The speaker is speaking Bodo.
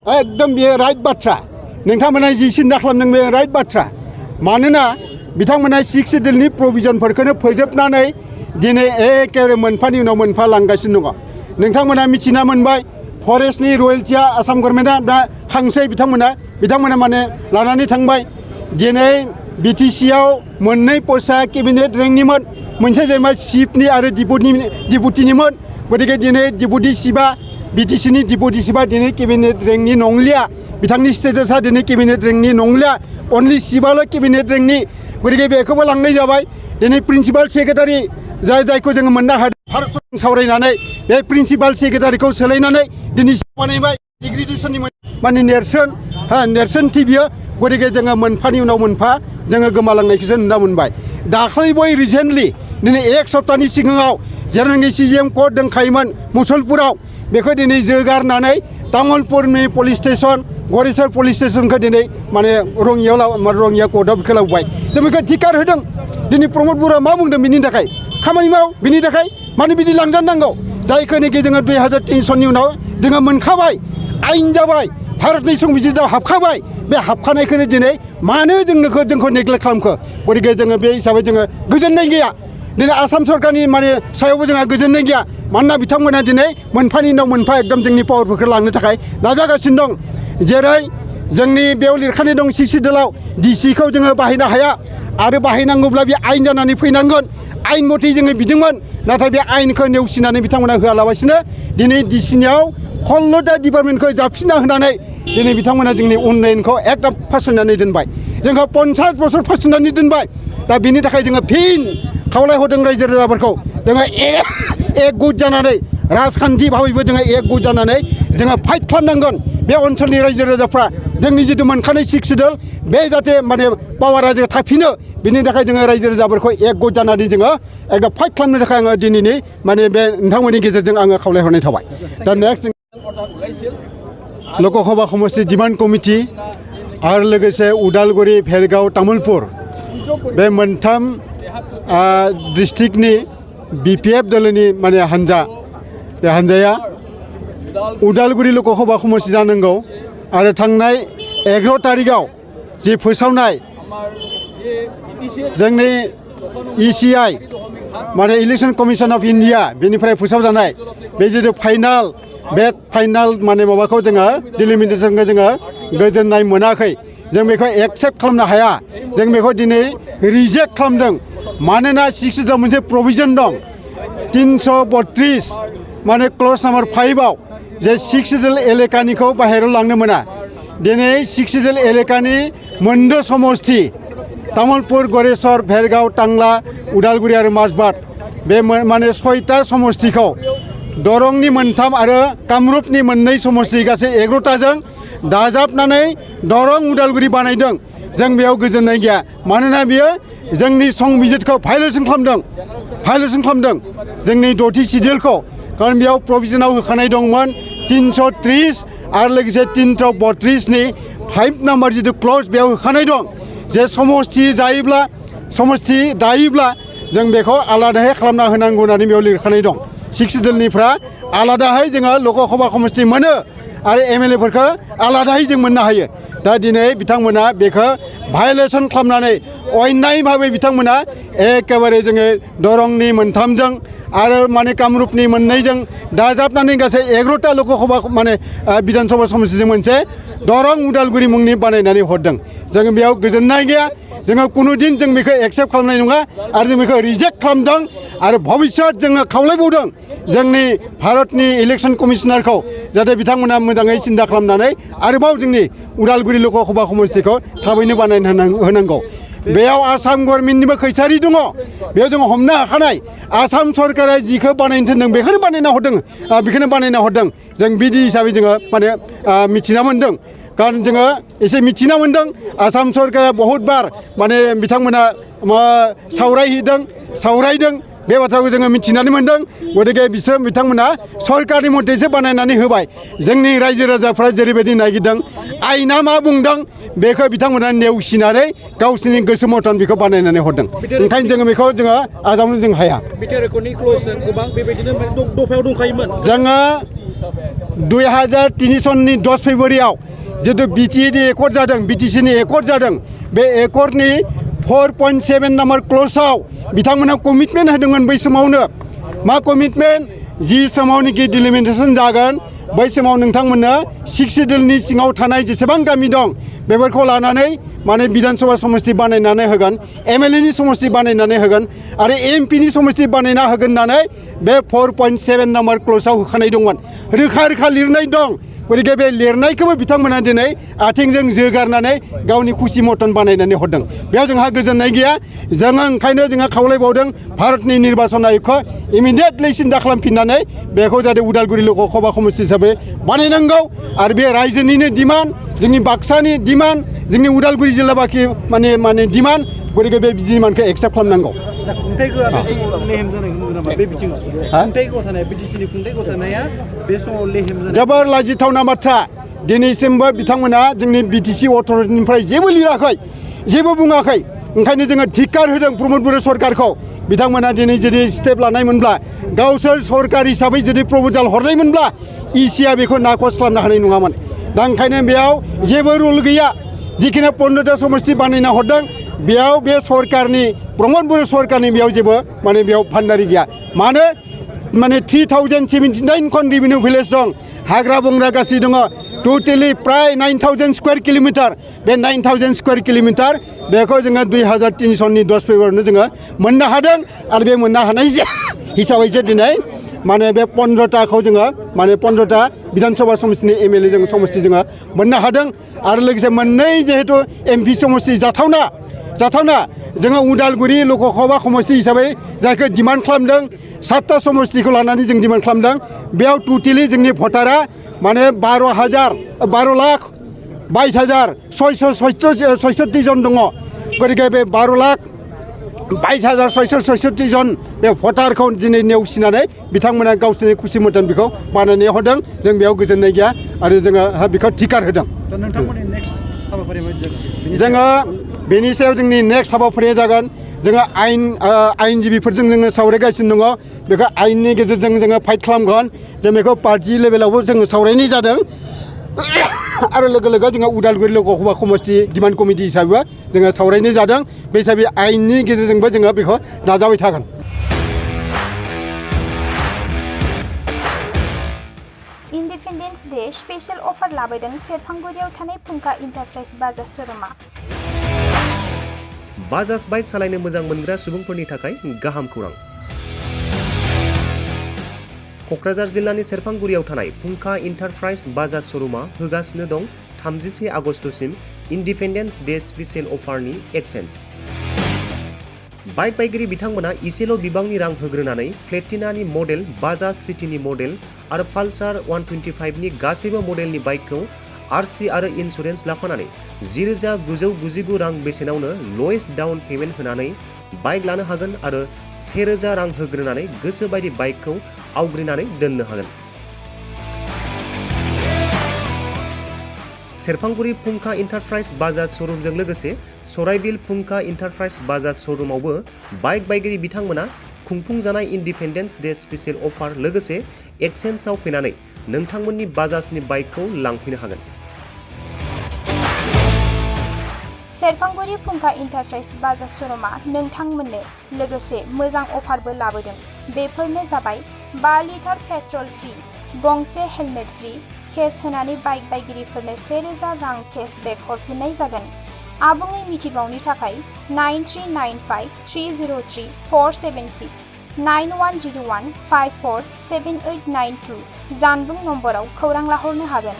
एकदम बे राइट बाथ्रा नोंथांमोना जि सिन्था खालामदों बे राइट बाथ्रा मानोना बिथांमोना 6 सिडिउलनि प्रभिजनफोरखौनो फोजोबनानै दिनै एकेबारे मोनफानि उनाव मोनफा लांगासिनो दङ नोंथांमोना मिथिना मोनबाय फरेस्टनि रयेल्टिया आसाम गभर्नमेन्टआ दा खांसै बिथांमोना माने लानानै थांबाय दिनै बिटिसिआव मोननै पस्टआ केबिनेट रेंकनिमोन मोनसे जाहैबाय चिफनि आरो डिपुटिनिमोन गतिके दिनै डिपुटि चिफआ बिटिसिनि डिपुटि चिफआ दिनै केबिनेट रेंकनि नंलिया बिथांनि स्टेटासा दिनै केबिनेट रेंकनि नंलिया अनलि चिफआल' केबिनेट रेंकनि गतिके बेखौबो लांनाय जाबाय दिनै प्रिन्सिपाल सेक्रेटारि जायखौ जोङो मोननो हादों भारत सावरायनानै बे प्रिन्सिपाल सेक्रेटारिखौ सोलायनानै दिनै बानायबाय डिग्रेडेसननि माने नेरसोनथि बियो गतिके जोङो मोनफानि उनाव मोनफा जोङो गोमालांनायखौसो नुनो मोनबाय दाख्लैबो रिसेन्टलि दिनै 1 सप्ताहनि सिगाङाव जेरावनाखि CGM कर्ट दंखायोमोन मुसलपुराव बेखौ दिनै जोगारनानै तामुलपुरनि पुलिस स्टेसन गरेस्वर पुलिस स्टेसनखौ दिनै माने रङिया कर्टआव बेखौ लाबोबाय जों बेखौ धिक्कार होदों दिनै प्रमद बर'आ मा बुंदों बिनि थाखाय खामानि माव बिनि थाखाय मानो बिदि लांजानांगौ जायखौनाखि जोङो 2003 सननि उनाव जोङो मोनखाबाय आइन जाबाय भारतनि संबिजिताव हाबखाबाय बे हाबखानायखौनो दिनै मानो जोंखौ नेग्लेक्ट खालामखो गतिके जोङो बे हिसाबै जोङो गोजोननाय गैया दिनै आसाम सरकारनि माने सायावबो जोंहा गोजोननाय गैया मानोना बिथांमोना दिनै मोनफानि उनाव मोनफा एकदम जोंनि पावारफोरखौ लांनो थाखाय नाजागासिनो दं जेरै जोंनि बेयाव लिरखानाय दं 6 सिडिउलाव डिसिखौ जोङो बाहायनो हाया आरो बाहायनांगौब्ला बे आइन जानानै फैनांगोन आइन मथे जोङो बिदोंमोन नाथाय बे आइनखौ नेवसिनानै बिथांमोना होआलाबासिनो दिनै डिसिनियाव 16टा डिपार्टमेन्टखौ जाबसिनना होनानै दिनै बिथांमोना जोंनि उन्नयनखौ एकदम फासयनानै दोनबाय जोंखौ 50 बोसोर फासयनानै दोनबाय दा बेनि थाखाय जोङो फिन खावलायहरदों रायजो राजाफोरखौ जोङो एकजुट जानानै राजखान्थि भाबैबो जोङो एकजुट जानानै जोङो फाइट खालामनांगोन बे ओनसोलनि रायजो राजाफ्रा जोंनि जिथु मोनखानाय 6 सिडिउल बे जाहाथे माने पावारा जों थाफिनो बिनि थाखाय जोङो रायजो राजाफोरखौ एकजुट जानानै जोङो एकदम फाइट खालामनो थाखाय आङो दिनैनि माने बे नोंथांमोननि गेजेरजों आङो खावलायहरनाय थाबाय दा नेक्स्ट लकसभा समष्टि डिमान्ड कमिटि आरो लोगोसे उदालगुरि भेरगाव तामुलपुर बे मोनथाम डिस्ट्रिक्टनि BPF दलनि माने हान्जा बे हान्जाया उदालगुरि लकसभा समष्टि जानांगौ आरो थांनाय 11 तारिखआव जि फोसावनाय जोंनि ECI माने इलेक्शन कमिशन अफ इन्डिया बेनिफ्राय फोसावजानाय बे जिथु फाइनाल माने माबाखौ जोङो डिलिमिटेसनखौ जोङो गोजोननाय मोनाखै जों बेखौ एक्सेप्ट खालामनो हाया जों बेखौ दिनै रिजेक्ट खालामदों मानोना 6 सिडिउलाव मोनसे प्रभिजन दं 332 माने क्लज नम्बर 5आव जे 6 सिडिउल एलेकानिखौ बाहेरायाव लांनो मोना दिनै 6 सिडिउल एलेकानि मोनद' समष्टि तामुलपुर गरेस्वर भेरगाव टांला उदालगुरि आरो माजबाद बे माने 6टा समष्टिखौ दरंनि 3 आरो कामरुपनि 2 समष्टि गासै 11टाजों दाजाबनानै दरं उदालगुरि बानायदों जों बेयाव गोजोननाय गैया मानोना बियो जोंनि संबिजितखौ भायलेसन खालामदों जोंनि 6थि सिडिउलखौ खारन बेयाव प्रभिजनाव होखानाय दंमोन 330 आरो लोगोसे 332नि 5 नाम्बार जिथु क्लज बेयाव होखानाय दं जे समष्टि दायोब्ला जों बेखौ आलादायै खालामना होनांगौ होननानै बेयाव लिरखानाय दं 6 सिडिउलनिफ्रा आलादायै जोङो लकसभा समष्टि मोनो आरो MLAफोरखौ आलादायै जों मोननो हायो दा दिनै बिथांमोना बेखौ भायलेसन खालामनानै अन्याय भाबै बिथांमोना एकेबारे जोङो दरंनि 3जों आरो माने कामरुपनि 2जों दाजाबनानै गासै 11टा लकसभा माने बिधानसभा समष्टिजों मोनसे दरं उदालगुरि मुंनि बानायनानै हरदों जों बेयाव गोजोननाय गैया जोङो कुनुदिन जों बेखौ एक्सेप्ट खालामनाय नङा आरो जों बेखौ रिजेक्ट खालामदों आरो भबिष्यत जोङो खावलायबावदों जोंनि भारतनि इलेक्शन कमिशनारखौ जाहाथे बिथांमोना मोजाङै सिन्था खालामनानै आरोबाव जोंनि उदालगुरि लकसभा समष्टिखौ थाबैनो बानायना होनांगौ बेयाव आसाम गभर्नमेन्टनिबो खैसारि दङ बेयाव जों हमनो हाखानाय आसाम सरकारा जिखौ बानायनो थिनदों बेखौनो बानायना हरदों जों बिदि हिसाबै जोङो माने मिथिना मोन्दों कारण जोङो एसे मिथिना मोन्दों आसाम सरकारा बहुद बार माने बिथांमोना सावरायदों बे बाथ्राखौ जोङो मिथिनानै मोन्दों गतिके बिथांमोना सरकारनि मथेसो बानायनानै होबाय जोंनि रायजो राजाफ्रा जेरैबायदि नागिरदों आइना मा बुंदों बेखौ बिथांमोना नेवसिनानै गावसोरनि गोसो मथन बेखौ बानायनानै हरदों ओंखायनो जोङो बेखौ आजावनो जों हाया जोङो 2003 सननि 10 फेब्रुवारियाव जितु बिटिएनि एकर्ड जादों बिटिसिनि एकर्ड जादों बे एकर्डनि 4.7 नम्बर क्ल'जआव बिथांमोना कमिटमेन्ट होदोंमोन बै समावनो मा कमिटमेन्ट जि समावनिखि डिलिमिटेसन जागोन बै समाव नोंथांमोननो 6 सिडुलनि सिङाव थानाय जेसेबां गामि दं बेफोरखौ लानानै माने विधानसभा समष्टि बानायनानै होगोन एमएलएनि समष्टि बानायनानै होगोन आरो एमपिनि समष्टि बानायना होगोन होननानै बे 4.7 नम्बर क्ल'जआव होखानाय दंमोन रोखा रोखा लिरनाय दं गतिके बे लिरनायखौबो बिथांमोना दिनै आथिंजों जोगारनानै गावनि खुसि मटन बानायनानै हरदों बेयाव जोंहा गोजोननाय गैया जोङो ओंखायनो जोंहा खावलायबावदों भारतनि निर्बाचन आय'गखौ इमिडियेटलि सिन्था खालामफिननानै बेखौ जाहाथे उदालगुरि लोकसभा समष्टि हिसाबै बानायनांगौ आरो बे रायजोनिनो डिमान्ड जोंनि बाक्सानि डिमान्ड जोंनि उदालगुरि जिल्ला बाखि माने डिमान्ड गतिके बे डिमान्डखौ एक्सेप्ट खालामनांगौ जोबोर लाजिथावना बाथ्रा दिनैसिमबो बिथांमोना जोंनि बिटिसि अथ'रिटिनिफ्राय जेबो लिराखै जेबो बुङाखै ओंखायनो जोङो धिक्कार होदों प्रमद बर' सरकारखौ बिथांमोना दिनै जुदि स्टेप लानायमोनब्ला गावसोर सरकार हिसाबै जुदि प्रप'जाल हरनायमोनब्ला इसिआ बेखौ नाकच खालामनो हानाय नङामोन दा ओंखायनो बेयाव जेबो रुल गैया जिखिनि 15टा समष्टि बानायना हरदों बेयाव बे सरकारनि प्रमद बर' सरकारनि बेयाव जेबो माने बेयाव भान्डारि गैया मानो माने 3079 खन रेभिनिउ भिलेज दं हाग्रा बंग्रा गासै दङ टटेलि प्राय 9000 स्कुवेर किल'मिटार बे 9000 स्कुवेर किल'मिटार बेखौ जोङो 2003 सननि 10 फेब्रुवारियावनो जोङो मोननो हादों आरो बे मोननो हानाय हिसाबैसो दिनै माने बे 15टाखौ जोङो माने 15टा विधानसभा समष्टिनि एमएलए जों समष्टि जोङो मोननो हादों आरो लोगोसे मोननै जिहेतु एमपि समष्टि जाथावना जोङो उदालगुरि लोकसभा समष्टि हिसाबै जायखौ डिमान्ड खालामदों 7टा समष्टिखौ लानानै जों डिमान्ड खालामदों बेयाव टटेलि जोंनि भटारा माने 12,22,666 जन दङ गतिके बे 12,22,666 जन बे भटारखौ दिनै नेवसिनानै बिथांमोना गावसोरनि खुसि मटन बेखौ बानायनानै हरदों जों बेयाव गोजोननाय गैया आरो जोङो बेखौ धिक्कार होदों जोङो बेनि सायाव जोंनि नेक्स्ट हाबाफारिया जागोन जोङो आयेनजिबिफोरजों जोङो सावरायगासिनो दङ बेखौ आयेननि गेजेरजों जोङो फाइट खालामगोन जों बेखौ पार्टि लेभेलावबो जोङो सावरायनाय जादों आरो लोगो लोगो जोङो उदालगुरि लोकसभा समष्टि डिमान्ड कमिटि हिसाबै जोङो सावरायनाय जादों बे हिसाबै आयेननि गेजेरजोंबो जोङो बेखौ नाजाबाय थागोन इन्डिपेन्डेन्स डे स्पेशल अफार लाबोदों सेरफांगुरियाव थानाय फुंखा इन्टारप्राइज बाजाज श'रुमा बाजाज बाइक सालायनो मोजां मोनग्रा सुबुंफोरनि थाखाय गाहाम खौरां क'क्राझार जिल्लानि सेरफांगुरियाव थानाय फुंखा इन्टारप्राइज बाजाज श'रुमा होगासिनो दं 31 आगस्तसिम इन्डिपेन्डेन्स डे स्पेशल अफारनि एक्सेन्ज बाइक बायगिरि बिथांमोना इसेल' बिबांनि रां होग्रोनानै प्लेटिनानि मडेल बाजाज सिटीनि मडेल आरो पालसार 125नि गासैबो मडेलनि बाइकखौ आरसि आरो इन्सुरेन्स लाफानानै 10,999 रां बेसेनावनो लवेस्ट डाउन पेमेन्ट होनानै बाइक लानो हागोन आरो 1,000 रां होग्रोनानै गोसो बायदि बाइकखौ आवग्रिनानै दोननो हागोन सेरफांगुरि फुंखा इन्टारप्राइज बाजाज श'रुमजों लोगोसे सराइबिल फुंखा इन्टारप्राइज बाजाज श'रुमावबो बाइक बायगिरि बिथांमोना खुंफुंजानाय इन्डिपेन्डेन्स डे स्पेशल अफार लोगोसे एक्सेन्जआव फैनानै नोंथांमोननि बाजाजनि बाइकखौ लांफैनो हागोन सेरफांगुरि फुंखा इन्टारप्राइज बाजाज श'रुमा नोंथांमोननो लोगोसे मोजां अफारबो लाबोदों बेफोरनो जाबाय 5 लिटार पेट्रल फ्रि गंसे हेलमेट फ्रि केस होनानै बाइक बायगिरिफोरनो 1,000 रां केशबेक हरफिननाय जागोन आबुङै मिथिबावनो थाखाय 9395303476 9101547892 जानबुं नम्बराव खौरां लाहरनो हागोन